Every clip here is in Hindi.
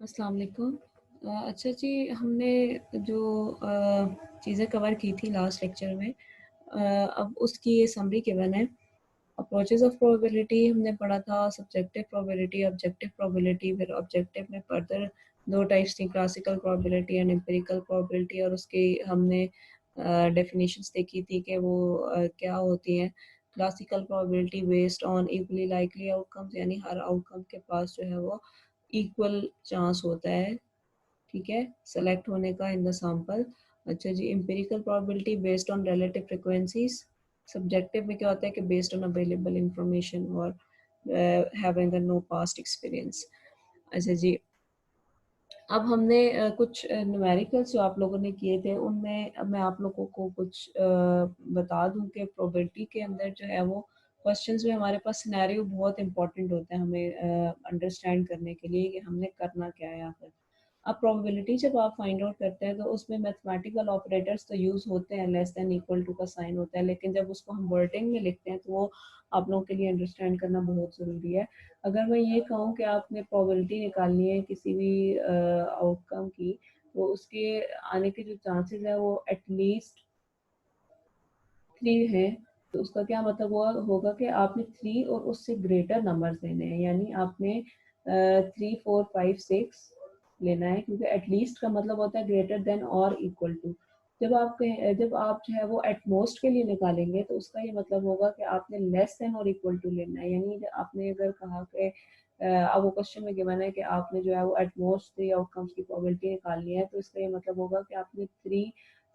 अस्सलाम वालेकुम। अच्छा जी, हमने जो चीज़ें कवर की थी लास्ट लेक्चर में, अब उसकी ये समरी गिवन है। अप्रोचेस ऑफ प्रोबेबिलिटी हमने पढ़ा था, सब्जेक्टिव प्रोबेबिलिटी, ऑब्जेक्टिव प्रोबेबिलिटी। फिर ऑब्जेक्टिव में फर्दर 2 टाइप्स थी, classical probability and empirical probability, और उसकी हमने डेफिनेशंस देखी थी कि वो क्या होती हैं। Classical probability based on equally likely outcomes, यानी हर आउटकम के पास जो है वो इक्वल चांस होता है, ठीक है, सेलेक्ट होने का इन द सैंपल। अच्छा जी, empirical probability based on relative frequencies. Subjective में क्या होता है कि बेस्ड ऑन अवेलेबल इंफॉर्मेशन और हैविंग नो पास्ट एक्सपीरियंस। अच्छा जी, अब हमने कुछ न्यूमेरिकल्स जो आप लोगों ने किए थे, उनमें अब मैं आप लोगों को कुछ बता दूं कि प्रोबेबिलिटी के अंदर जो है वो क्वेश्चंस में हमारे पास सिनेरियो बहुत इंपॉर्टेंट होता है हमें अंडरस्टैंड करने के लिए कि हमने करना क्या है आखिर। अब प्रोबेबिलिटी जब आप फाइंड आउट करते हैं तो उसमें मैथमेटिकल ऑपरेटर्स तो यूज़ होते हैं, लेस देन इक्वल टू का साइन होता है, लेकिन जब उसको हम वर्डिंग में लिखते हैं तो वो आप लोगों के लिए अंडरस्टैंड करना बहुत ज़रूरी है। अगर मैं ये कहूँ कि आपने प्रोबेबिलिटी निकालनी है किसी भी आउटकम की, तो उसके आने के जो चांसेस है वो एटलीस्ट 3 हैं। तो उसका क्या मतलब हुआ होगा कि आपने 3 और उससे ग्रेटर नंबर्स लेने हैं, यानी आपने 3, 4, 5, 6 लेना है, क्योंकि एटलीस्ट का मतलब होता है ग्रेटर देन और इक्वल टू। जब आप जो है वो एट मोस्ट के लिए निकालेंगे तो उसका ये मतलब होगा कि आपने लेस देन और इक्वल टू लेना है, यानी आपने अगर कहा कि अब वो क्वेश्चन में गिवन है कि आपने जो है वो एट मोस्ट 3 आउटकम्स की प्रोबेबिलिटी निकालनी है, तो इसका ये मतलब होगा कि आपने 3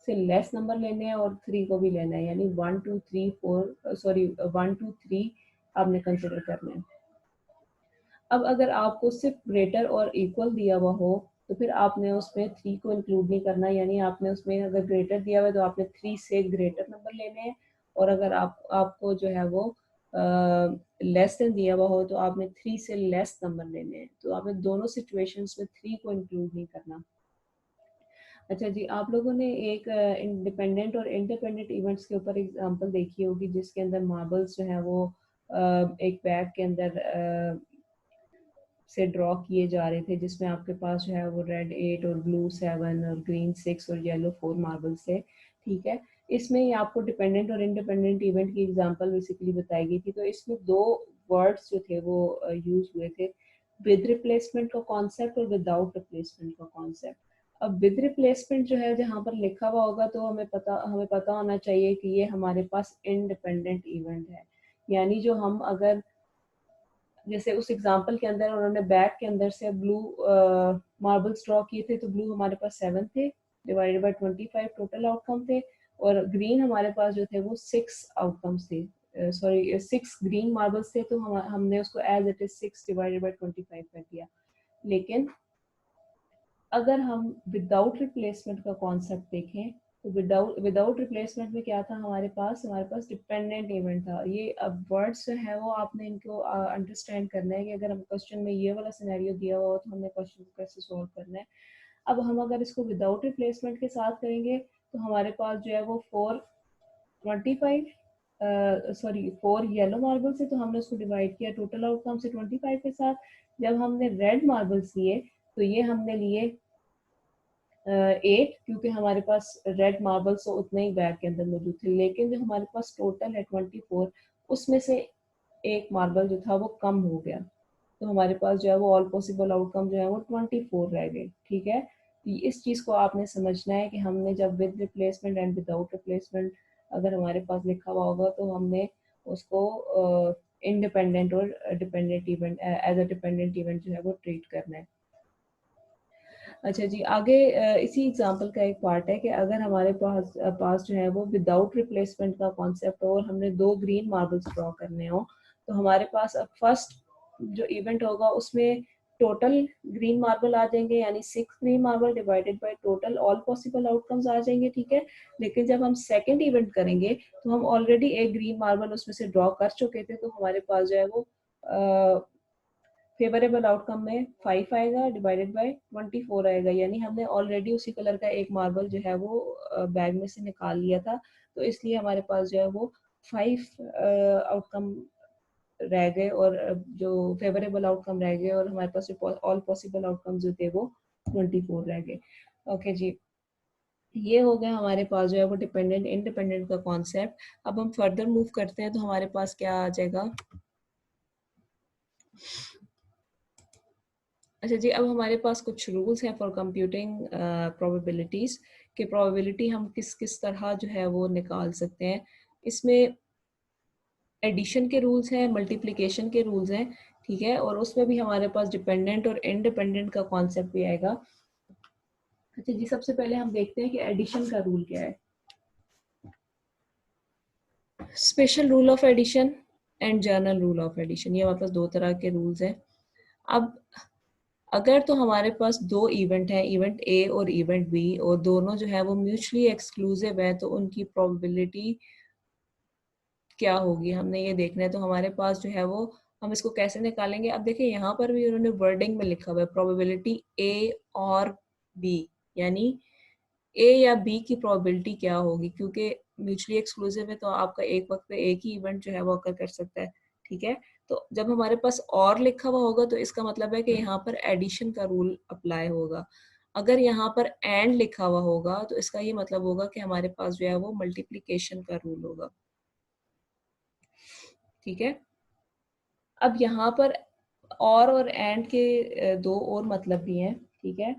से लेस नंबर लेने हैं और 3 को भी लेना है, यानी 1, 2, 3, 4 सॉरी 1, 2, 3 आपने कंसिडर करना है। अब अगर आपको सिर्फ ग्रेटर और इक्वल दिया हुआ हो तो फिर आपने उसमें 3 को इंक्लूड नहीं करना, यानी आपने उसमें अगर ग्रेटर दिया हुआ है तो आपने 3 से ग्रेटर नंबर लेने हैं, और अगर आपको जो है वो लेस देन दिया हुआ हो तो आपने 3 से लेस नंबर लेने हैं। तो आपने दोनों सिचुएशंस में 3 को इंक्लूड नहीं करना। अच्छा जी, आप लोगों ने एक इंडिपेंडेंट और इंडिपेंडेंट इवेंट्स के ऊपर एग्जांपल देखी होगी, जिसके अंदर मार्बल्स जो है वो एक बैग के अंदर से ड्रॉ किए जा रहे थे, जिसमें आपके पास जो है वो रेड 8 और ब्लू 7 और ग्रीन 6 और येलो 4 मार्बल्स थे, ठीक है। इसमें ही आपको डिपेंडेंट और इंडिपेंडेंट इवेंट की एग्जांपल बेसिकली बताई गई थी। तो इसमें दो वर्ड्स जो थे वो यूज हुए थे, विद रिप्लेसमेंट का कॉन्सेप्ट और विदाउट रिप्लेसमेंट का कॉन्सेप्ट। अब विद रिप्लेसमेंट जो है जहाँ पर लिखा हुआ होगा तो हमें पता होना चाहिए कि ये हमारे पास इंडिपेंडेंट इवेंट है, यानी जो हम अगर जैसे उस एग्जाम्पल के अंदर उन्होंने बैग के अंदर से ब्लू मार्बल्स ड्रॉ किए थे, तो ब्लू हमारे पास 7 थे डिवाइडेड बाय 25 टोटल आउटकम थे, और ग्रीन हमारे पास जो थे वो 6 आउटकम्स थे, सॉरी 6 ग्रीन मार्बल्स थे, तो हमने उसको as it is 6 divided by 25 कर दिया। लेकिन अगर हम विदाउट रिप्लेसमेंट का कॉन्सेप्ट देखें तो विदाउट रिप्लेसमेंट में क्या था, हमारे पास डिपेंडेंट इवेंट था। ये अब वर्ड्स जो है वो आपने इनको अंडरस्टैंड करना है कि अगर हम क्वेश्चन में ये वाला सिनेरियो दिया हुआ हो तो हमने क्वेश्चन को कैसे सॉल्व करना है। अब हम अगर इसको विदाउट रिप्लेसमेंट के साथ करेंगे तो हमारे पास जो है वो 25 सॉरी 4 येलो मार्बल से, तो हमने उसको डिवाइड किया टोटल आउटकम से 25 के साथ। जब हमने रेड मार्बल्स लिए तो ये हमने लिए 8, क्योंकि हमारे पास रेड मार्बल्स तो उतने ही बैग के अंदर मौजूद थे, लेकिन जो हमारे पास टोटल है 24, उसमें से एक मार्बल जो था वो कम हो गया, तो हमारे पास जो है वो ऑल पॉसिबल आउटकम जो है वो 24 रह गए, ठीक है। इस चीज़ को आपने समझना है कि हमने जब with replacement and without replacement अगर हमारे पास लिखा हुआ होगा तो हमने उसको इंडिपेंडेंट और dependent event as a dependent event जो है वो ट्रीट करना है। अच्छा जी, आगे इसी एग्जांपल का एक पार्ट है कि अगर हमारे पास जो है वो विदाउट रिप्लेसमेंट का कॉन्सेप्ट हो और हमने 2 ग्रीन मार्बल्स ड्रॉ करने हो, तो हमारे पास अब फर्स्ट जो इवेंट होगा उसमें टोटल ग्रीन मार्बल आ जाएंगे, यानी 6 green marble divided by total all possible outcomes आ जाएंगे, ठीक है। लेकिन जब हम सेकंड इवेंट करेंगे तो हम ऑलरेडी एक ग्रीन मार्बल उसमें से ड्रॉ कर चुके थे, तो हमारे पास जो है वो फेवरेबल आउटकम में 5 आएगा डिवाइडेड बाय 24 आएगा, यानी हमने ऑलरेडी उसी कलर का एक मार्बल जो है वो बैग में से निकाल लिया था, तो इसलिए हमारे पास जो है वो 5 आउटकम रह गए और जो फेवरेबल आउटकम रह गए और हमारे पास ऑल पॉसिबल आउटकम जो थे वो 24 रह गए। ओके जी, ये हो गया हमारे पास जो है वो डिपेंडेंट इंडिपेंडेंट का कॉन्सेप्ट। अब हम फर्दर मूव करते हैं तो हमारे पास क्या आ जाएगा। अच्छा जी, अब हमारे पास कुछ रूल्स हैं फॉर कंप्यूटिंग प्रोबेबिलिटीज कि प्रोबेबिलिटी हम किस किस तरह जो है वो निकाल सकते हैं। इसमें एडिशन के रूल्स हैं, मल्टीप्लिकेशन के रूल्स हैं, ठीक है, और उसमें भी हमारे पास डिपेंडेंट और इंडिपेंडेंट का कॉन्सेप्ट भी आएगा। अच्छा जी, सबसे पहले हम देखते हैं कि एडिशन का रूल क्या है। Special rule of addition and general rule of addition, ये हमारे पास दो तरह के रूल्स हैं। अब अगर तो हमारे पास दो इवेंट हैं, इवेंट ए और इवेंट बी, और दोनों जो है वो म्यूचुअली एक्सक्लूसिव है, तो उनकी प्रोबेबिलिटी क्या होगी हमने ये देखना है। तो हमारे पास जो है वो हम इसको कैसे निकालेंगे। अब देखिए यहाँ पर भी उन्होंने वर्डिंग में लिखा हुआ है प्रोबेबिलिटी ए और बी, यानी ए या बी की प्रोबेबिलिटी क्या होगी, क्योंकि म्यूचुअली एक्सक्लूसिव है तो आपका एक वक्त पे एक ही इवेंट जो है वो अकर कर सकता है, ठीक है। तो जब हमारे पास और लिखा हुआ होगा तो इसका मतलब है कि यहाँ पर एडिशन का रूल अप्लाई होगा। अगर यहाँ पर एंड लिखा हुआ होगा तो इसका ये मतलब होगा कि हमारे पास जो है वो मल्टीप्लीकेशन का रूल होगा, ठीक है। अब यहाँ पर और एंड के दो और मतलब भी हैं, ठीक है।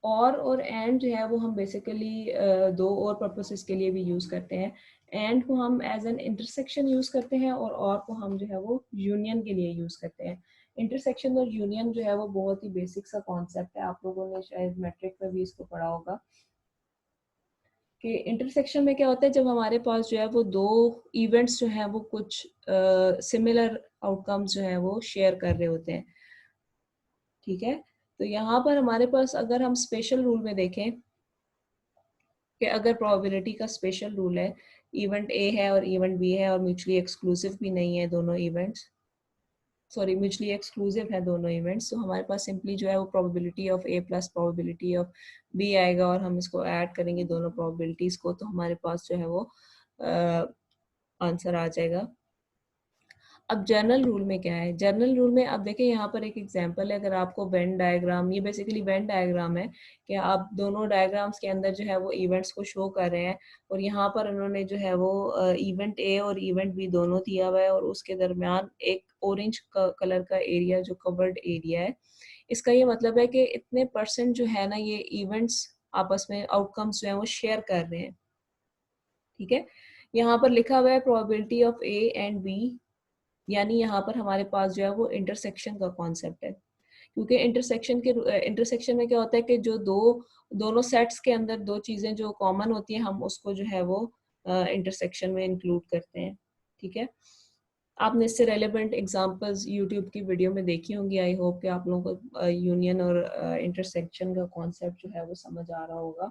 और एंड जो है वो हम बेसिकली दो और पर्पसेस के लिए भी यूज़ करते हैं। एंड को हम एज एन इंटरसेक्शन यूज़ करते हैं और को हम जो है वो यूनियन के लिए यूज़ करते हैं। इंटरसेक्शन और यूनियन जो है वो बहुत ही बेसिक सा कॉन्सेप्ट है, आप लोगों ने शायद मैट्रिक में भी इसको पढ़ा होगा कि इंटरसेक्शन में क्या होता है, जब हमारे पास जो है वो दो इवेंट्स जो हैं वो कुछ सिमिलर आउटकम्स जो है वो शेयर कर रहे होते हैं, ठीक है। तो यहाँ पर हमारे पास अगर हम स्पेशल रूल में देखें कि अगर प्रोबेबिलिटी का स्पेशल रूल है, इवेंट ए है और इवेंट बी है और म्यूचुअली एक्सक्लूसिव भी नहीं है दोनों इवेंट्स, सॉरी म्यूचुअली एक्सक्लूसिव है दोनों इवेंट्स, तो हमारे पास सिंपली जो है वो probability of A plus probability of B आएगा और हम इसको ऐड करेंगे दोनों प्रोबेबिलिटीज को, तो हमारे पास जो है वो आंसर आ जाएगा। अब जर्नल रूल में क्या है, जर्नल रूल में अब देखिए यहाँ पर एक एग्जांपल है। अगर आपको वेन डायग्राम, ये बेसिकली वेन डायग्राम है कि आप दोनों डायग्राम्स के अंदर जो है वो इवेंट्स को शो कर रहे हैं और यहाँ पर उन्होंने जो है वो इवेंट ए और इवेंट बी दोनों दिया हुआ है और उसके दरमियान एक ऑरेंज कलर का एरिया जो कवर्ड एरिया है। इसका ये मतलब है कि इतने परसेंट जो है ना ये इवेंट्स आपस में आउटकम्स जो है वो शेयर कर रहे हैं, ठीक है। यहाँ पर लिखा हुआ है probability of A and B, यानी यहाँ पर हमारे पास जो है वो इंटरसेक्शन का कॉन्सेप्ट है, क्योंकि इंटरसेक्शन में क्या होता है कि जो दोनों सेट्स के अंदर दो चीजें जो कॉमन होती हैं हम उसको जो है वो इंटरसेक्शन में इंक्लूड करते हैं, ठीक है। आपने इससे रेलेवेंट एग्जांपल्स यूट्यूब की वीडियो में देखी होंगी। आई होप कि आप लोगों को यूनियन और इंटरसेक्शन का कॉन्सेप्ट जो है वो समझ आ रहा होगा,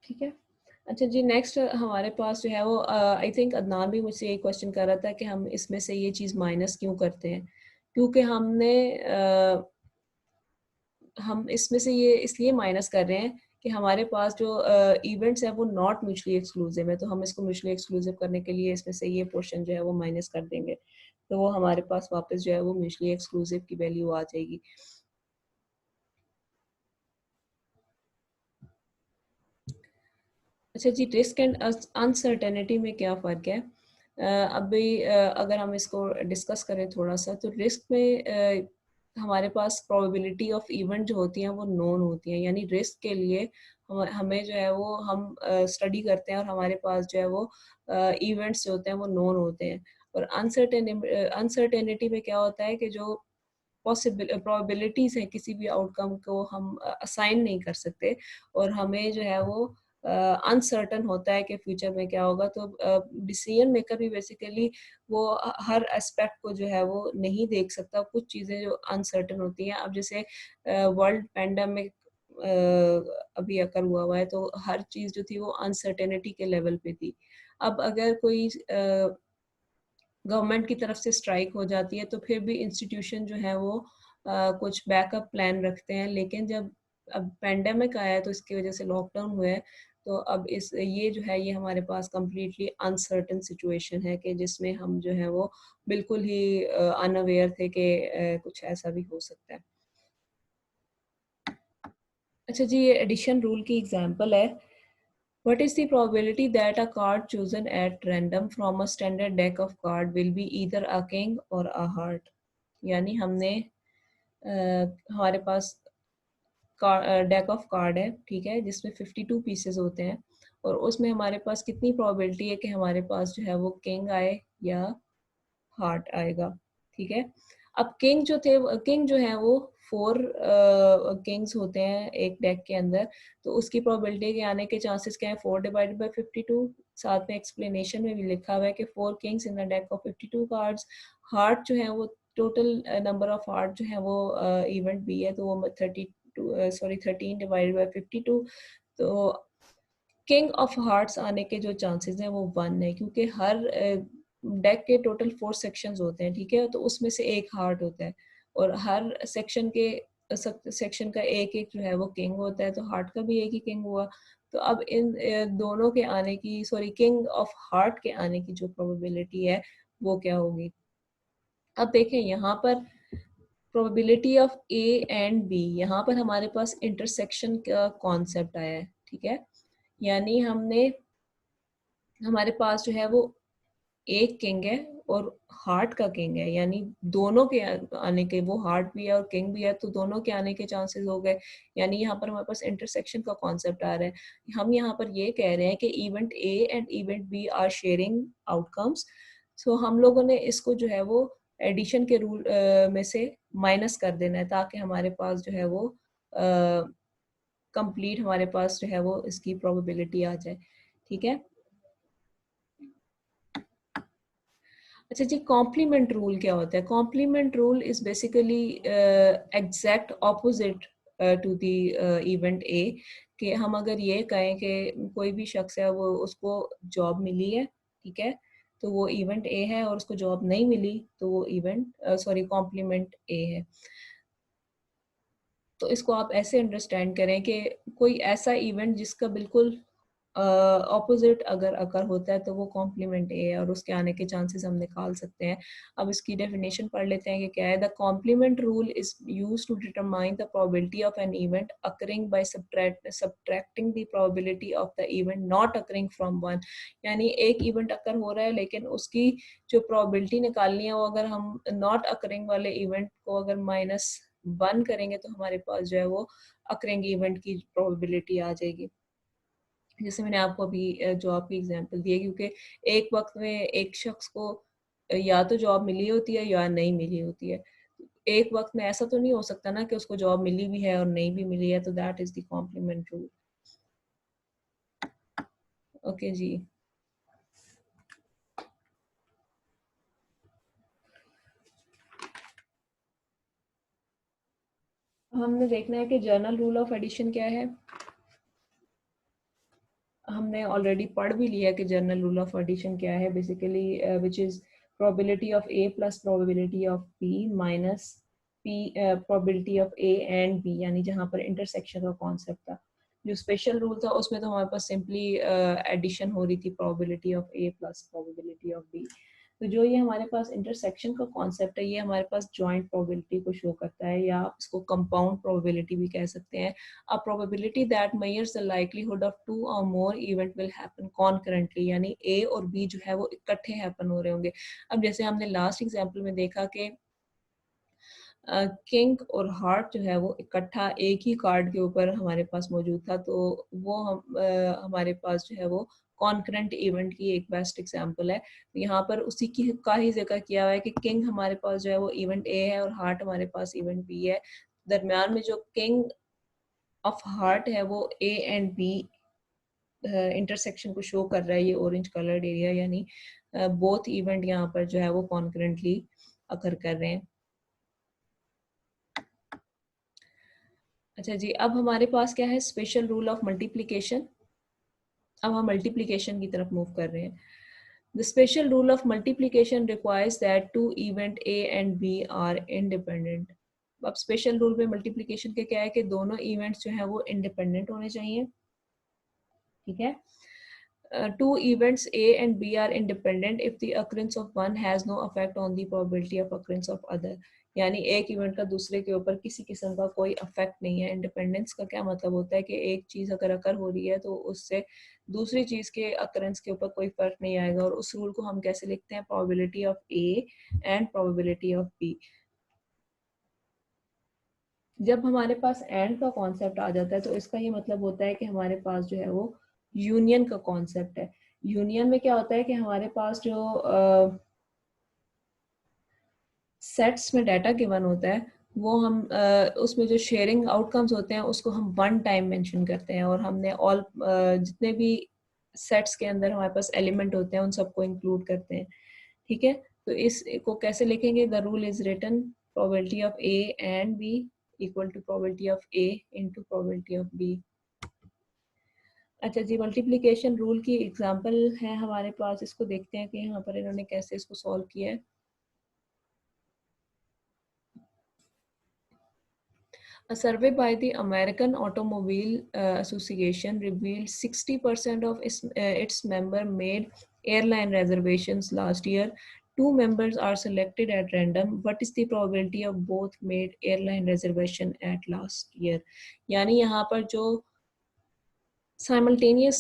ठीक है। अच्छा जी, नेक्स्ट हमारे पास जो है वो आई थिंक अदनान भी मुझसे ये क्वेश्चन कर रहा था कि हम इसमें से ये चीज़ माइनस क्यों करते हैं, क्योंकि हम इसमें से ये इसलिए माइनस कर रहे हैं कि हमारे पास जो इवेंट्स है वो नॉट म्यूचुअली एक्सक्लूसिव है, तो हम इसको म्यूचुअली एक्सक्लूसिव करने के लिए इसमें से ये पोर्शन जो है वो माइनस कर देंगे, तो वो हमारे पास वापस जो है वो म्यूचुअली एक्सक्लूसिव की वैल्यू आ जाएगी। अच्छा जी, रिस्क एंड अनसर्टेनिटी में क्या फ़र्क है। अभी अगर हम इसको डिस्कस करें थोड़ा सा, तो रिस्क में हमारे पास प्रोबेबिलिटी ऑफ इवेंट जो होती हैं वो नोन होती हैं, यानी रिस्क के लिए हमें जो है वो हम स्टडी करते हैं और हमारे पास जो है वो इवेंट्स जो होते हैं वो नोन होते हैं। और अनसर्टेनिटी में क्या होता है कि जो पॉसिबल प्रोबेबिलिटीज है किसी भी आउटकम को हम असाइन नहीं कर सकते और हमें जो है वो अनसर्टन होता है कि फ्यूचर में क्या होगा। तो डिसीजन मेकर भी बेसिकली वो हर एस्पेक्ट को जो है वो नहीं देख सकता, कुछ चीज़ें जो अनसर्टन होती हैं। अब जैसे वर्ल्ड पैंडमिक अभी अकर हुआ है तो हर चीज़ जो थी वो अनसर्टेनिटी के लेवल पे थी। अब अगर कोई गवर्नमेंट की तरफ से स्ट्राइक हो जाती है तो फिर भी इंस्टीट्यूशन जो है वो कुछ बैकअप प्लान रखते हैं। लेकिन जब अब पेंडेमिक आया है तो इसकी वजह से लॉकडाउन हुआ है, तो अब इस ये जो है ये हमारे पास कंप्लीटली अनसर्टेन सिचुएशन है कि जिसमें हम जो है वो बिल्कुल ही अनअवेयर थे कि कुछ ऐसा भी हो सकता है। अच्छा जी, ये एडिशन रूल की एग्जांपल है। What is the probability that a card chosen at random from a standard deck of card will be either a king or a heart? यानी हमने हमारे पास डेक ऑफ कार्ड है, ठीक है, जिसमें 52 पीसेस होते हैं और उसमें हमारे पास कितनी प्रोबेबिलिटी है कि हमारे पास जो है वो किंग आए या हार्ट आएगा, ठीक है। अब किंग जो थे, किंग जो है वो 4 किंग्स होते हैं एक डेक के अंदर, तो उसकी प्रोबेबिलिटी के आने के चांसेस क्या है, 4 डिवाइडेड बाय 52। साथ में एक्सप्लेनेशन में भी लिखा हुआ है कि 4 kings in a deck of 52 cards. Heart जो है वो टोटल नंबर ऑफ हार्ट जो है वो इवेंट बी है, तो वो 13 डिवाइडेड बाय 52। तो किंग ऑफ हार्ट्स आने के जो चांसेस हैं वो 1 है, क्योंकि हर डेक के टोटल 4 सेक्शंस होते हैं, ठीक है, तो उसमें से एक हार्ट होता है और हर सेक्शन का एक एक जो है वो किंग होता है, तो हार्ट का भी एक ही किंग हुआ। तो अब इन दोनों के आने की, सॉरी, किंग ऑफ हार्ट के आने की जो प्रोबेबिलिटी है वो क्या होगी। अब देखें यहाँ पर probability of A and B, यहाँ पर हमारे पास इंटरसेक्शन का कॉन्सेप्ट आया है, ठीक है। यानी हमारे पास जो है वो एक किंग है और हार्ट का किंग है, यानी दोनों के आने के, वो हार्ट भी है और किंग भी है, तो दोनों के आने के चांसेस हो गए। यानी यहाँ पर हमारे पास इंटरसेक्शन का कॉन्सेप्ट आ रहा है। हम यहाँ पर ये कह रहे हैं कि event A and event B are sharing outcomes. So हम लोगों ने इसको जो है वो एडिशन के रूल में से माइनस कर देना है, ताकि हमारे पास जो है वो कंप्लीट हमारे पास जो है वो इसकी प्रोबेबिलिटी आ जाए, ठीक है। अच्छा जी, कॉम्प्लीमेंट रूल क्या होता है? Complement rule is basically exact opposite to the event A, कि हम अगर ये कहें कि कोई भी शख्स है वो उसको जॉब मिली है, ठीक है, तो वो इवेंट ए है, और उसको जॉब नहीं मिली तो वो इवेंट सॉरी कॉम्प्लीमेंट ए है। तो इसको आप ऐसे अंडरस्टैंड करें कि कोई ऐसा इवेंट जिसका बिल्कुल ऑपोजिट अगर अकर होता है तो वो कॉम्प्लीमेंट ए है और उसके आने के चांसेस हम निकाल सकते हैं। अब इसकी डेफिनेशन पढ़ लेते हैं कि क्या है। The complement rule is used to determine the probability of an event occurring by subtracting the probability of the event not occurring from one. यानी एक इवेंट अकर हो रहा है लेकिन उसकी जो प्रोबेबिलिटी निकालनी है वो अगर हम नॉट अकरिंग वाले इवेंट को अगर -1 करेंगे तो हमारे पास जो है वो अकरिंग इवेंट की प्रोबेबिलिटी आ जाएगी। जैसे मैंने आपको अभी जॉब की एग्जांपल दी है, क्योंकि एक वक्त में एक शख्स को या तो जॉब मिली होती है या नहीं मिली होती है। एक वक्त में ऐसा तो नहीं हो सकता ना कि उसको जॉब मिली भी है और नहीं भी मिली है, तो that is the complement rule. Okay जी। हमने देखना है कि जर्नल रूल ऑफ एडिशन क्या है। हमने ऑलरेडी पढ़ भी लिया कि जनरल रूल ऑफ एडिशन क्या है, basically which is probability of A plus probability of B minus P probability of A and B, यानी जहाँ पर इंटरसेक्शन का कॉन्सेप्ट था। जो स्पेशल रूल था उसमें तो हमारे पास सिंपली एडिशन हो रही थी, probability of A plus probability of B. तो जो ये हमारे पास इंटरसेक्शन का कॉन्सेप्ट है ये हमारे पास जॉइंट प्रोबेबिलिटी को शो करता है, या आप इसको कंपाउंड प्रोबेबिलिटी भी कह सकते हैं। A probability that measures the likelihood of 2 or more event will happen concurrently, यानी A और B जो है वो इकट्ठे हैपन हो रहे होंगे। अब जैसे हमने लास्ट एग्जांपल में देखा कि किंग और हार्ट जो है वो इकट्ठा एक ही कार्ड के ऊपर हमारे पास मौजूद था, तो वो हमारे पास जो है वो कॉन्करेंट इवेंट की एक बेस्ट एग्जांपल है। तो यहाँ पर उसी की का ही जिक्र किया हुआ है कि किंग हमारे पास जो है वो इवेंट ए है और हार्ट हमारे पास इवेंट बी है। दरमियान में जो किंग ऑफ हार्ट है वो ए एंड बी इंटरसेक्शन को शो कर रहा है, ये ऑरेंज कलर्ड एरिया, यानी बोथ इवेंट यहाँ पर जो है वो कॉन्करेंटली अकर कर रहे हैं। अच्छा जी, अब हमारे पास क्या है, स्पेशल रूल ऑफ मल्टीप्लिकेशन। अब हम मल्टीप्लिकेशन की तरफ मूव कर रहे हैं। The special rule of multiplication requires that two event A and B are independent. अब स्पेशल रूल में मल्टीप्लिकेशन के क्या है कि दोनों इवेंट्स जो है वो इंडिपेंडेंट होने चाहिए, ठीक है. Two events A and B are independent if the occurrence of one has no effect on the probability of occurrence of other. यानी एक इवेंट का दूसरे के ऊपर किसी किस्म का कोई अफेक्ट नहीं है. इंडिपेंडेंस का क्या मतलब होता है कि एक चीज अगर अकर हो रही है तो उससे दूसरी चीज के अकरेंस के ऊपर कोई फर्क नहीं आएगा. और उस रूल को हम कैसे लिखते हैं? Probability of A and probability of B. जब हमारे पास एंड का कॉन्सेप्ट आ जाता है तो इसका ये मतलब होता है कि हमारे पास जो है वो यूनियन का कॉन्सेप्ट है. यूनियन में क्या होता है कि हमारे पास जो सेट्स में डाटा गिवन होता है वो हम उसमें जो शेयरिंग आउटकम्स होते हैं उसको हम वन टाइम मेंशन करते हैं. और हमने ऑल जितने भी सेट्स के अंदर हमारे पास एलिमेंट होते हैं उन सबको इंक्लूड करते हैं, ठीक है. तो इसको कैसे लिखेंगे? The rule is written probability of A and B equal to probability of A into probability of B. अच्छा जी, मल्टीप्लिकेशन रूल की एग्जांपल है हमारे पास. इसको देखते हैं कि यहाँ पर इन्होंने कैसे इसको सॉल्व किया है. A survey by the American Automobile Association revealed 60% of its members made airline reservations last year. Two members are selected at random. What is the probability of both made airline reservation at last year? यानी यहाँ पर जो साइमल्टेनियस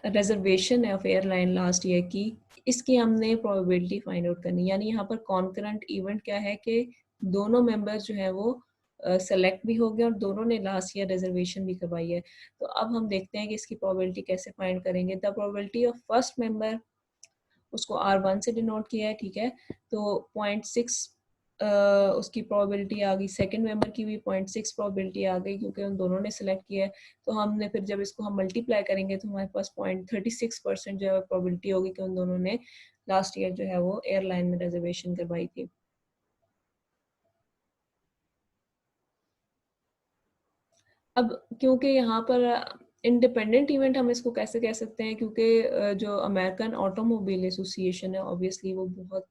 रिजर्वेशन है ऑफ एयरलाइन लास्ट ईयर की, इसकी हमने प्रोबेबिलिटी फाइंड आउट करनी. यानी यहाँ पर कॉन्करेंट इवेंट क्या है कि दोनों मेंबर्स जो है वो सेलेक्ट भी हो गए और दोनों ने लास्ट ईयर रिजर्वेशन भी करवाई है. तो अब हम देखते हैं कि इसकी प्रोबेबिलिटी कैसे फाइंड करेंगे. The probability of first member, उसको R1 से डिनोट किया है, ठीक है. तो 0.6 उसकी प्रोबेबिलिटी आ गई. सेकंड मेंबर की भी 0.6 प्रोबेबिलिटी आ गई क्योंकि उन दोनों ने सेलेक्ट किया है. तो हमने फिर जब इसको हम मल्टीप्लाई करेंगे तो हमारे पास 0.36% जो है प्रोबेबिलिटी होगी कि उन दोनों ने लास्ट ईयर जो है वो एयरलाइन में रिजर्वेशन करवाई थी. अब क्योंकि यहाँ पर इंडिपेंडेंट इवेंट हम इसको कैसे कह सकते हैं, क्योंकि जो अमेरिकन ऑटोमोबाइल एसोसिएशन है ऑब्वियसली वो बहुत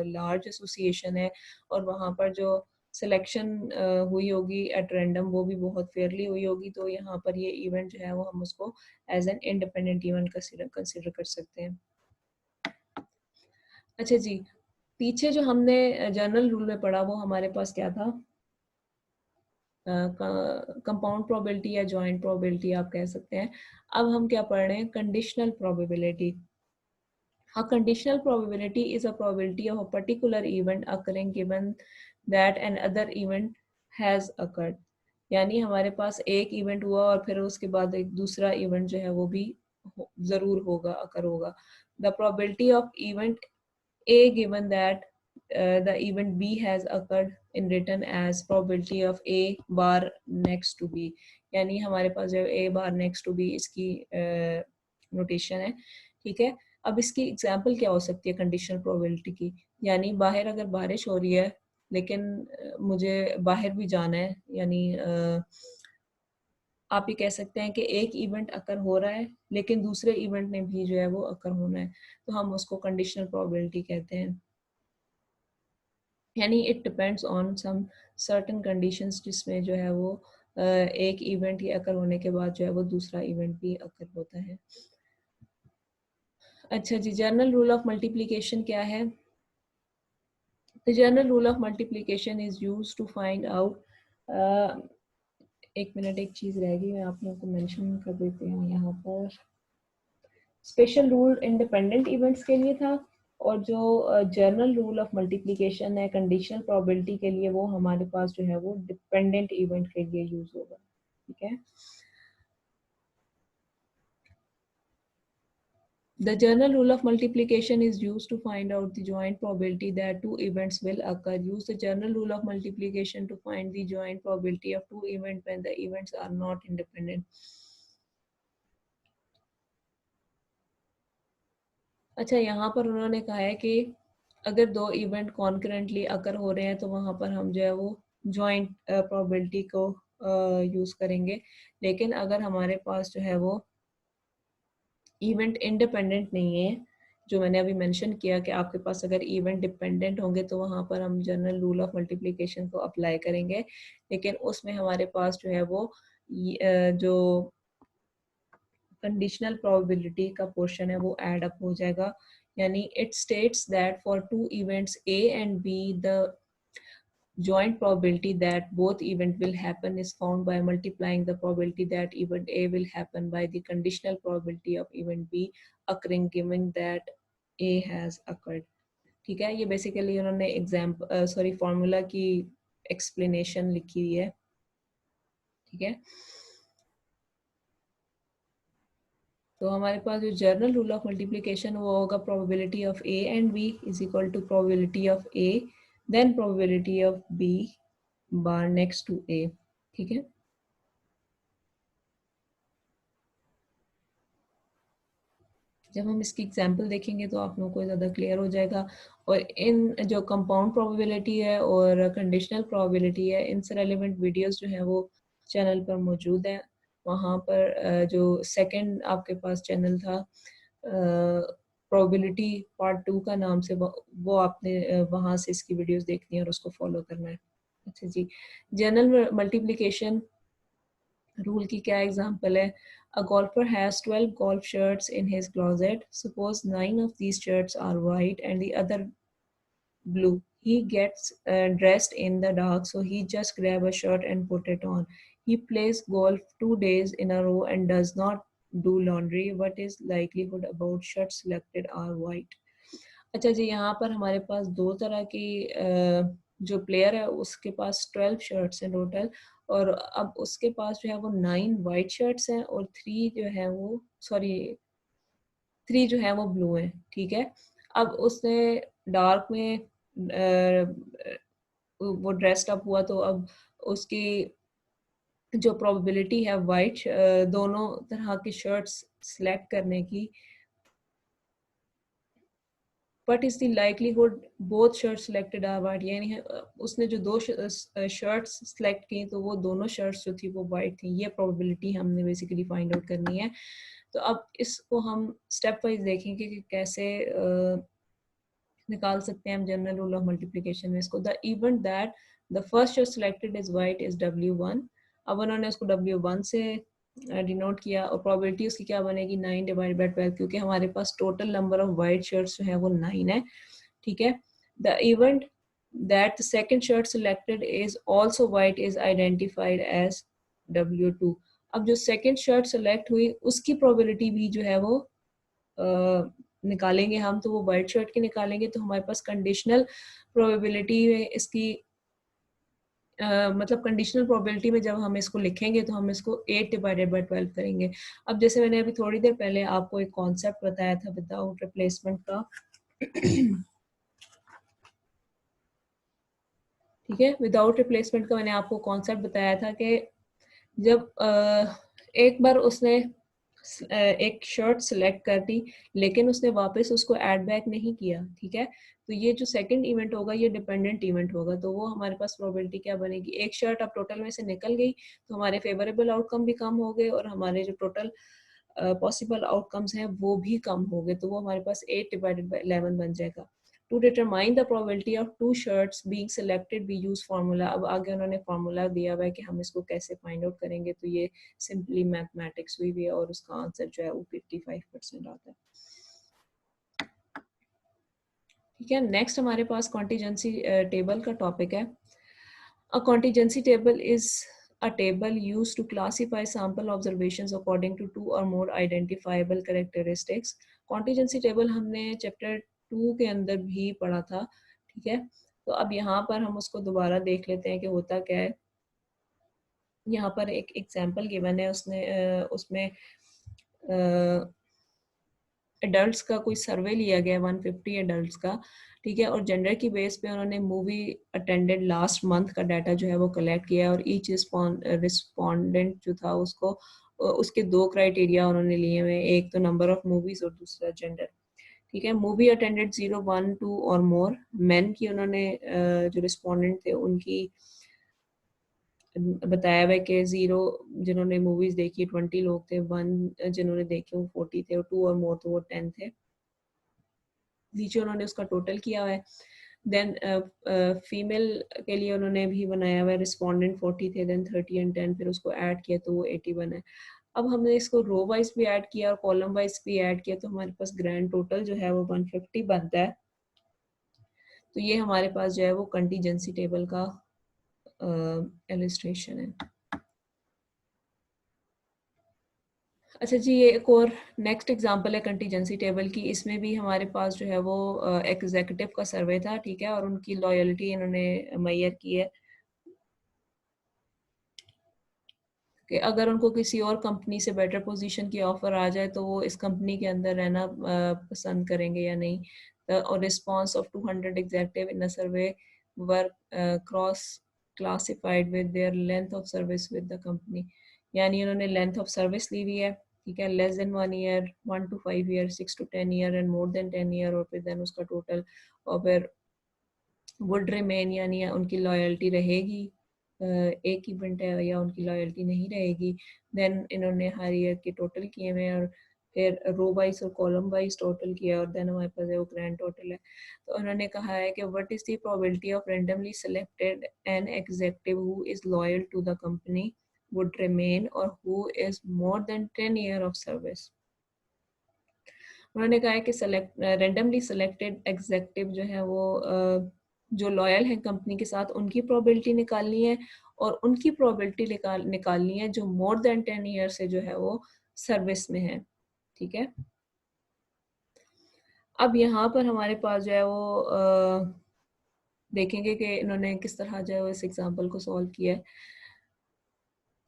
लार्ज एसोसिएशन है और वहाँ पर जो सिलेक्शन हुई होगी एट रैंडम वो भी बहुत फेयरली हुई होगी. तो यहाँ पर ये इवेंट जो है वो हम उसको as an independent event consider कर सकते हैं. अच्छा जी, पीछे जो हमने जनरल रूल में पढ़ा वो हमारे पास क्या था? कंपाउंड प्रोबेबिलिटी या जॉइंट प्रोबेबिलिटी आप कह सकते हैं. अब हम क्या पढ़ रहे हैं? Conditional probability. A conditional probability is a probability of a particular event occurring given that an other event has occurred. यानी हमारे पास एक इवेंट हुआ और फिर उसके बाद एक दूसरा इवेंट जो है वो भी जरूर होगा, अकर होगा. The probability of event A given that the event B has occurred in written as probability of A bar next to B. यानी हमारे पास जो A bar next to B इसकी नोटेशन है, ठीक है. अब इसकी एग्जांपल क्या हो सकती है कंडीशनल प्रोबेबिलिटी की? यानी बाहर अगर बारिश हो रही है लेकिन मुझे बाहर भी जाना है, यानी आप ये कह सकते हैं कि एक इवेंट अकर हो रहा है लेकिन दूसरे इवेंट में भी जो है वो अकर होना है, तो हम उसको कंडीशनल प्रोबेबिलिटी कहते हैं. यानी it depends on some certain conditions जिसमें जो है वो एक इवेंट ये अकर होने के बाद जो है वो दूसरा इवेंट भी अकर होता है. अच्छा जी, जनरल रूल ऑफ मल्टीप्लिकेशन क्या है? The general rule of multiplication is used to find out. एक मिनट, एक चीज रह गई, मैं आप लोगों को मेंशन कर देती हूँ यहाँ पर. स्पेशल रूल इंडिपेंडेंट इवेंट्स के लिए था और जो जनरल रूल ऑफ मल्टीप्लिकेशन है कंडीशनल प्रोबेबिलिटी के लिए, वो हमारे पास जो है वो डिपेंडेंट इवेंट के लिए यूज होगा, ठीक है. The general rule of multiplication is used to find out the joint probability that two events will occur. Use the general rule of multiplication to find the joint probability of two events when the events are not independent. अच्छा, यहाँ पर उन्होंने कहा है कि अगर दो इवेंट कॉन्करेंटली अकर हो रहे हैं तो वहाँ पर हम जो है वो जॉइंट प्रोबेबिलिटी को यूज़ करेंगे. लेकिन अगर हमारे पास जो है वो इवेंट इंडिपेंडेंट नहीं है जो मैंने अभी मेंशन किया कि आपके पास अगर इवेंट डिपेंडेंट होंगे तो वहाँ पर हम जनरल रूल ऑफ मल्टीप्लिकेशन को अप्लाई करेंगे, लेकिन उसमें हमारे पास जो है वो जो कंडीशनल प्रोबेबिलिटी का पोर्शन है वो ऐड अप हो जाएगा, यानी it states that for two events A and B the joint probability that both event will happen is found by multiplying the probability that event A will happen by the conditional probability of event B occurring given that A has occurred. ठीक है, ये बेसिकली उन्होंने फॉर्मूला की एक्सप्लेनेशन लिखी हुई है. ठीक है, तो हमारे पास जो जर्नल रूल ऑफ मल्टीप्लिकेशन वो होगा probability of A and B is equal to probability of A then probability of B bar next to A. ठीक है, जब हम इसकी एग्जांपल देखेंगे तो आप लोगों को ज़्यादा क्लियर हो जाएगा. और इन जो कंपाउंड प्रोबेबिलिटी है और कंडीशनल प्रोबेबिलिटी है, इनसे रेलिवेंट वीडियोस जो हैं वो चैनल पर मौजूद हैं. वहाँ पर जो सेकंड आपके पास चैनल था प्रोबेबिलिटी पार्ट 2 का नाम से, वो आपने वहाँ से इसकी वीडियोस देखनी है और उसको फॉलो करना है. अच्छा जी, जनरल मल्टीप्लिकेशन रूल की क्या एग्जांपल है? A golfer has 12 golf shirts in his closet. Suppose 9 of these shirts are white and the other blue. He gets dressed in the dark, so he just grab a shirt and put it on. He plays golf 2 days in a row and does not do laundry. What is likelihood about shirts selected are white? अच्छा जी, यहाँ पर हमारे पास दो तरह की जो प्लेयर है उसके पास 12 शर्ट्स हैं टोटल, और अब उसके पास जो है वो 9 वाइट शर्ट्स हैं और 3 जो है वो 3 जो है वो ब्लू हैं. ठीक है, अब उसने डार्क में वो ड्रेस्ड अप हुआ, तो अब उसकी जो प्रोबेबिलिटी है वाइट दोनों तरह की शर्ट्स सिलेक्ट करने की, What is the likelihood both shirts selected are white? यानी उसने जो दो शर्ट्स सेलेक्ट की तो वो दोनों शर्ट्स जो थी वो वाइट थी. ये प्रोबेबिलिटी हमने बेसिकली फाइंड आउट करनी है. तो अब इसको हम स्टेप वाइज देखेंगे कि कैसे निकाल सकते हैं हम जनरल रूल ऑफ मल्टीप्लिकेशन में इसको. The event that the first shirt selected is white is W1. अब उन्होंने उसको W1 से डिनोट किया और प्रोबेबिलिटी उसकी क्या बनेगी 9 डिवाइड बाई 12, क्योंकि हमारे पास total number of white shirts जो है वो 9 है. ठीक है, the event that the second shirt selected is also white is identified as W2. अब जो सेकंड शर्ट सिलेक्ट हुई उसकी प्रोबेबिलिटी भी जो है वो निकालेंगे हम, तो वो वाइट शर्ट की निकालेंगे. तो हमारे पास कंडीशनल प्रोबेबिलिटी में इसकी मतलब कंडीशनल प्रोबेबिलिटी में जब हम इसको लिखेंगे तो हम इसको 8 डिवाइडेड बाय 12 करेंगे. अब जैसे मैंने अभी थोड़ी देर पहले आपको एक कॉन्सेप्ट बताया था विदाउट रिप्लेसमेंट का. ठीक है, विदाउट रिप्लेसमेंट का मैंने आपको कॉन्सेप्ट बताया था कि जब एक बार उसने एक शर्ट सिलेक्ट कर दी लेकिन उसने वापस उसको ऐड बैक नहीं किया. ठीक है, तो ये जो सेकंड इवेंट होगा ये डिपेंडेंट इवेंट होगा, तो वो हमारे पास प्रोबेबिलिटी क्या बनेगी, एक शर्ट अब टोटल में से निकल गई तो हमारे फेवरेबल आउटकम भी कम हो गए और हमारे जो टोटल पॉसिबल आउटकम्स हैं वो भी कम हो गए. तो वो हमारे पास 8 डिवाइडेड बाई 11 बन जाएगा. To determine the probability of two shirts being selected we use formula. अब आगे उन्होंने फार्मूला दिया हुआ है कि हम इसको कैसे फाइंड आउट करेंगे, तो ये सिंपली मैथमेटिक्स हुई है और उसका आंसर जो है वो 55% आता है. ठीक है, नेक्स्ट हमारे पास कॉन्टीजेंसी टेबल का टॉपिक है. A contingency table is a table used to classify sample observations according to two or more identifiable characteristics. Contingency table हमने चैप्टर 2 के अंदर भी पढ़ा था. ठीक है, तो अब यहाँ पर हम उसको दोबारा देख लेते हैं कि होता क्या है. यहाँ पर एक एग्जाम्पल गिवन है, उसमें एडल्ट्स का कोई सर्वे लिया गया 150 एडल्ट्स का. ठीक है, और जेंडर की बेस पे उन्होंने मूवी अटेंडेड लास्ट मंथ का डाटा जो है वो कलेक्ट किया और ईच रिस्पोंडेंट जो था उसको उसके दो क्राइटेरिया उन्होंने लिए हुए, एक तो नंबर ऑफ मूवीज और दूसरा जेंडर. ठीक है, मूवी अटेंडेड 0, 1, 2 और मोर. मेन की उन्होंने जो रिस्पोंडेंट थे उनकी बताया हुआ कि 0 जिन्होंने मूवीज देखी 20 लोग थे, 1 जिन्होंने देखी वो 40 थे और 2 और मोर तो वो 10 थे. नीचे उन्होंने उसका टोटल किया हुआ है। देन फीमेल के लिए उन्होंने भी बनाया हुआ है, रिस्पोंडेंट 40 थे, देन 30 एंड 10, फिर उसको ऐड किया तो वो 81 है। अब हमने इसको रो वाइज भी ऐड किया और कॉलम वाइज भी ऐड किया, तो हमारे पास ग्रैंड टोटल जो है वो 150 बनता है। तो ये हमारे पास जो है वो कंटीजेंसी टेबल का इलस्ट्रेशन है। अच्छा जी, ये एक और नेक्स्ट एग्जांपल है कंटीजेंसी टेबल की। इसमें भी हमारे पास जो है वो एग्जीक्यूटिव का सर्वे था, ठीक है, और उनकी लॉयल्टी इन्होंने मैयर की है कि अगर उनको किसी और कंपनी से बेटर पोजीशन की ऑफर आ जाए तो वो इस कंपनी के अंदर रहना पसंद करेंगे या नहीं। और response of 200 executive in a survey were cross classified with their length of service with the company. यानी उन्होंने लेंथ ऑफ सर्विस ली हुई है, ठीक है, less than 1 year, 1 to 5 year, 6 to 10 year and more than 10 year, और फिर देन उसका टोटल, और फिर वुड रिमेन यानी उनकी लॉयल्टी रहेगी, एक इवेंट है या उनकी लॉयल्टी नहीं रहेगी। देन इन्होंने हर ईयर के टोटल किए हुए और फिर रो वाइज और कॉलम वाइज टोटल किया, और देन हमारे पास वो ग्रैंड टोटल है। तो उन्होंने कहा है कि what is the probability of randomly selected an executive who is loyal to the company would remain or who is more than 10 year of service। उन्होंने कहा है कि रैंडमली सिलेक्टेड एग्जीक्यूटिव जो है वो जो लॉयल है कंपनी के साथ उनकी प्रोबेबिलिटी निकालनी है, और उनकी प्रोबेबिलिटी निकालनी है जो मोर देन 10 ईयर से जो है वो सर्विस में है, ठीक है। अब यहाँ पर हमारे पास जो है वो देखेंगे कि इन्होंने किस तरह जो है वो इस एग्जाम्पल को सॉल्व किया है।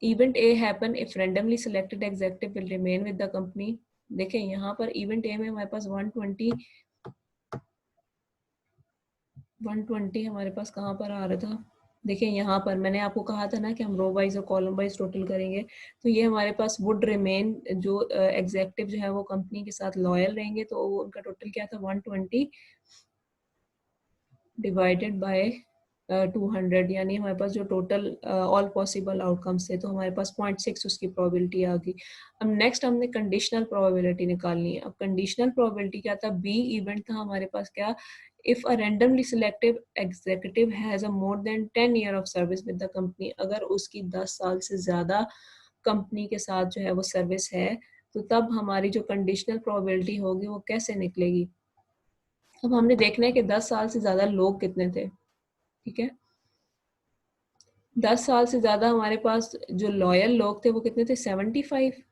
Event A happen if randomly selected executive will remain with the company. देखें यहाँ पर इवेंट ए में हमारे पास 120 हमारे पास कहाँ पर आ रहा था। देखिए यहाँ पर मैंने आपको कहा था ना कि हम रो वाइज और कॉलम वाइज टोटल करेंगे, तो ये हमारे पास वुड रिमेन जो एग्जीक्यूटिव जो है वो कंपनी के साथ लॉयल रहेंगे, तो उनका टोटल क्या था 120 डिवाइडेड बाय 200, यानी हमारे पास जो टोटल ऑल पॉसिबल आउटकम्स थे, तो हमारे पास 0.6 उसकी प्रोबेबिलिटी आ गई। अब नेक्स्ट हमने कंडीशनल प्रोबेबिलिटी निकालनी है। अब कंडीशनल प्रोबेबिलिटी क्या था, बी इवेंट था हमारे पास क्या, if a randomly selected executive has a more than 10 year of service with the company, अगर उसकी 10 साल से ज़्यादा कंपनी के साथ जो है वो सर्विस है, तो तब हमारी जो कंडीशनल प्रोबेबिलिटी होगी वो कैसे निकलेगी। अब हमने देखना है कि 10 साल से ज़्यादा लोग कितने थे, ठीक है। 10 साल से ज़्यादा हमारे पास जो लॉयल लोग थे वो कितने थे, 75,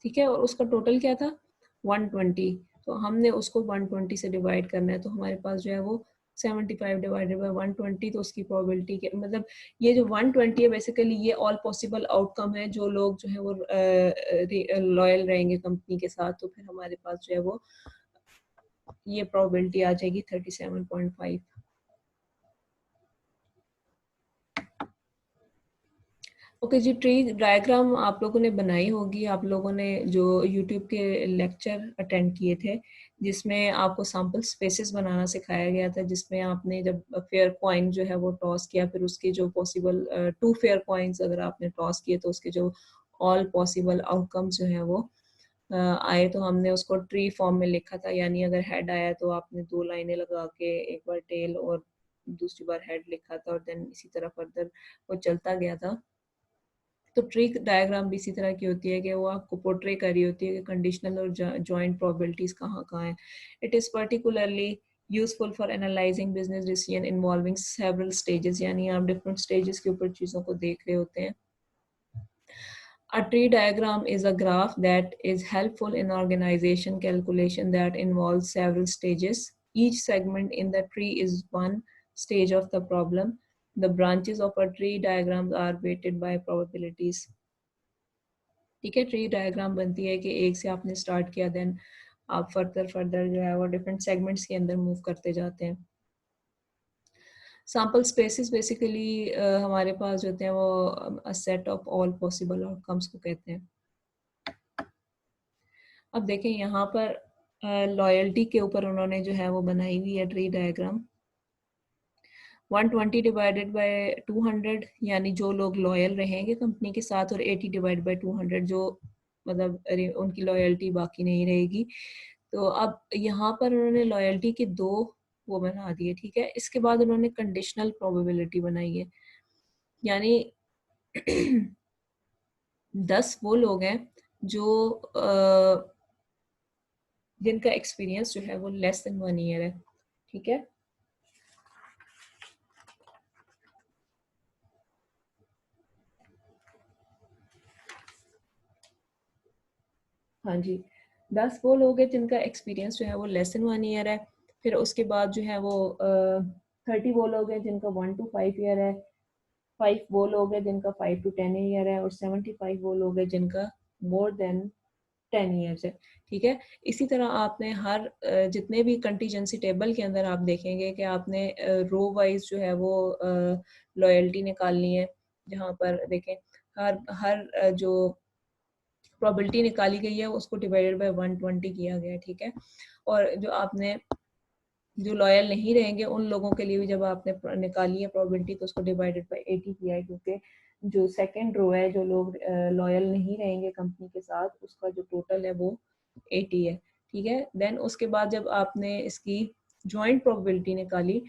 ठीक है, और उसका टोटल क्या था 120। तो हमने उसको 120 से डिवाइड करना है, तो हमारे पास जो है वो 75 डिवाइडेड बाय 120, तो उसकी प्रोबेबिलिटी के मतलब ये जो 120 है बेसिकली ये ऑल पॉसिबल आउटकम है, जो लोग जो है वो लॉयल रहेंगे कंपनी के साथ, तो फिर हमारे पास जो है वो ये प्रोबेबिलिटी आ जाएगी 37.5। ओके जी, ट्री डायग्राम आप लोगों ने बनाई होगी, आप लोगों ने जो यूट्यूब के लेक्चर अटेंड किए थे जिसमें आपको सैम्पल स्पेसेस बनाना सिखाया गया था, जिसमें आपने जब फेयर कॉइन जो है वो टॉस किया, फिर उसके जो पॉसिबल 2 फेयर कॉइन्स अगर आपने टॉस किए तो उसके जो ऑल पॉसिबल आउटकम्स जो है वो आए, तो हमने उसको ट्री फॉर्म में लिखा था। यानी अगर हेड आया तो आपने 2 लाइनें लगा के एक बार टेल और दूसरी बार हेड लिखा था, और देन इसी तरह फर्दर वो चलता गया था। तो ट्री डायग्राम भी इसी तरह की होती है कि वो आपको पोर्ट्रे कर रही होती है कि कंडीशनल और जॉइंट प्रोबेबिलिटीज कहाँ कहाँ हैं। It is particularly useful for analysing business decision involving several stages, यानी आप डिफरेंट स्टेजेस के ऊपर चीज़ों को देख रहे होते हैं। A tree diagram is a graph that is helpful in organization calculation that involves several stages. Each segment in the tree is one stage of the problem. The branches of a tree diagram are weighted by probabilities. ठीक है, ट्री डायग्राम बनती है कि एक से आपने स्टार्ट किया, देन आप फर्दर जो है वो डिफरेंट सेगमेंट्स के अंदर मूव करते जाते हैं। सैम्पल स्पेसिस बेसिकली हमारे पास होते हैं वो a set of all possible outcomes को कहते हैं। अब देखें यहाँ पर लॉयल्टी के ऊपर उन्होंने जो है वो बनाई हुई है ट्री डायग्राम। 120 डिवाइडेड बाय 200 यानी जो लोग लॉयल रहेंगे कंपनी के साथ, और 80 डिवाइड बाय 200 जो मतलब उनकी लॉयल्टी बाकी नहीं रहेगी। तो अब यहाँ पर उन्होंने लॉयल्टी के 2 वो बना दिए, ठीक है। इसके बाद उन्होंने कंडीशनल प्रोबेबिलिटी बनाई है, यानी 10 वो लोग हैं जो जिनका एक्सपीरियंस जो है वो लेस देन 1 ईयर है, ठीक है। हाँ जी, 10 वो लोग हैं जिनका एक्सपीरियंस जो है वो लेस देन 1 ईयर है। फिर उसके बाद जो है वो 30 वो लोग हैं जिनका 1 to 5 ईयर है, 5 वो लोग हैं जिनका 5 to 10 ईयर है, और 75 वो लोग हैं जिनका मोर देन 10 ईयर्स है, ठीक है। इसी तरह आपने हर जितने भी कंटीजेंसी टेबल के अंदर आप देखेंगे कि आपने रो वाइज जो है वो लॉयल्टी निकालनी है, जहाँ पर देखें हर हर जो प्रोबेबिलिटी निकाली गई है उसको डिवाइडेड बाय 120 किया गया है, ठीक है। और जो आपने जो लॉयल नहीं रहेंगे उन लोगों के लिए भी जब आपने निकाली है प्रोबेबिलिटी तो उसको डिवाइडेड बाय 80 किया है, क्योंकि जो सेकंड रो है जो लोग लॉयल नहीं रहेंगे कंपनी के साथ उसका जो टोटल है वो 80 है, ठीक है। देन उसके बाद जब आपने इसकी जॉइंट प्रोबेबिलिटी निकाली,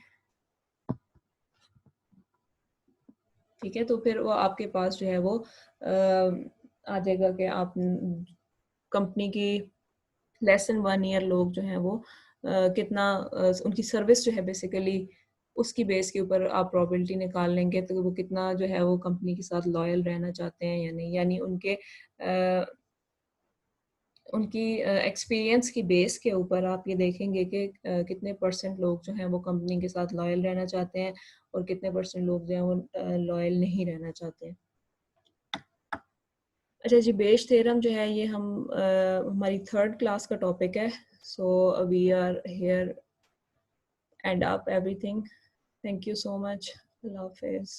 ठीक है, तो फिर वो आपके पास जो है वो आ जाएगा कि आप कंपनी की लेस देन 1 ईयर लोग जो हैं वो कितना उनकी सर्विस जो है बेसिकली उसकी बेस के ऊपर आप प्रोबेबिलिटी निकाल लेंगे तो वो कितना जो है वो कंपनी के साथ लॉयल रहना चाहते हैं या नहीं, यानी उनकी एक्सपीरियंस की बेस के ऊपर आप ये देखेंगे कि कितने परसेंट लोग जो हैं वो कंपनी के साथ लॉयल रहना चाहते हैं और कितने परसेंट लोग जो हैं वो लॉयल नहीं रहना चाहते हैं। अच्छा जी, बेश थ्योरम जो है ये हमारी 3rd क्लास का टॉपिक है। So we are here end up everything. Thank you so much. अल्लाह हाफिज़।